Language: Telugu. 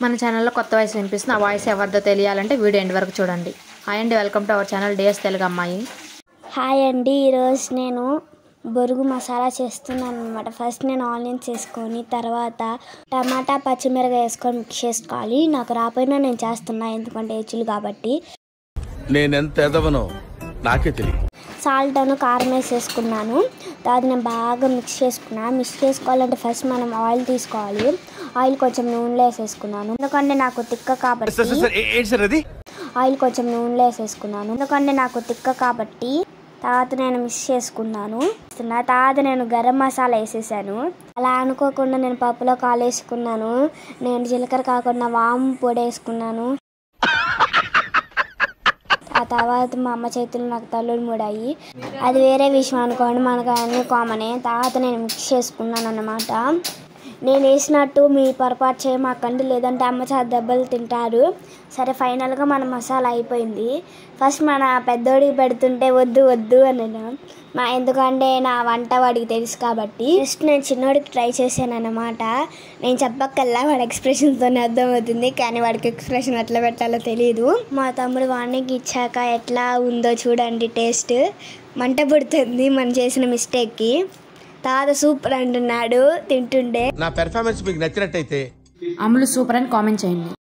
మన ఛానల్లో కొత్త వాయిస్ వినిపిస్తుంది. ఆ వాయిస్ ఎవరిదో తెలియాలంటే వీడియో ఎండ్ వరకు చూడండి. హాయ్ అండి, welcome to our channel DS Telugu Ammayi. Hi అండి, ఈరోజు నేను బొరుగు మసాలా చేస్తున్నాను అనమాట. ఫస్ట్ నేను ఆనియన్స్ వేసుకొని తర్వాత టమాటా పచ్చిమిరపకాయ వేసుకొని మిక్స్ చేసుకోవాలి. నాకు రాపోయినా నేను చేస్తున్నా, ఎందుకంటే ఏచులు కాబట్టి. నేను ఎంత ఎదవనో నాకే తెలియదు. సాల్ట్ అను కారం వేసేసుకున్నాను. తర్వాత నేను బాగా మిక్స్ చేసుకున్నాను. మిక్స్ చేసుకోవాలంటే ఫస్ట్ మనం ఆయిల్ తీసుకోవాలి. ఆయిల్ కొంచెం నూనెలో వేసేసుకున్నాను, ఎందుకంటే నాకు తిక్క కాబట్టి. ఆయిల్ కొంచెం నూనెలో వేసేసుకున్నాను, ఎందుకంటే నాకు తిక్క కాబట్టి. తర్వాత నేను మిక్స్ చేసుకున్నాను. తర్వాత నేను గరం మసాలా వేసేసాను. అలా అనుకోకుండా నేను పప్పులో కాలు వేసుకున్నాను. నేను జీలకర్ర కాకుండా వాము పొడి వేసుకున్నాను. ఆ తర్వాత మా అమ్మ చేతులు నాకు తల్లులు మూడాయి. అది వేరే విషయం అనుకోండి, మనకు అన్నీ కామనే. తర్వాత నేను మిక్స్ చేసుకున్నాను అన్నమాట. నేను వేసినట్టు మీ పొరపాటు చేయమాకండి, లేదంటే అమ్మ చాలా దెబ్బలు తింటారు. సరే, ఫైనల్గా మన మసాలా అయిపోయింది. ఫస్ట్ మన పెద్దోడికి పెడుతుంటే వద్దు వద్దు అన్నాను, ఎందుకంటే నా వంట వాడికి తెలుసు కాబట్టి. ఫస్ట్ నేను చిన్నోడికి ట్రై చేశాను అన్నమాట. నేను చెప్పక్కల్లా వాడి ఎక్స్ప్రెషన్స్తోనే అర్థమవుతుంది, కానీ వాడికి ఎక్స్ప్రెషన్ ఎట్లా పెట్టాలో తెలియదు. మా తమ్ముడు వాడికి ఇచ్చాక ఎట్లా ఉందో చూడండి. టేస్ట్ మంట పుడుతుంది మనం చేసిన మిస్టేక్కి. తాత సూపర్ అంటున్నాడు తింటుండే. నా పెర్ఫార్మెన్స్ మీకు నచ్చినట్టయితే అమ్ములు సూపర్ అని కామెంట్ చేయండి.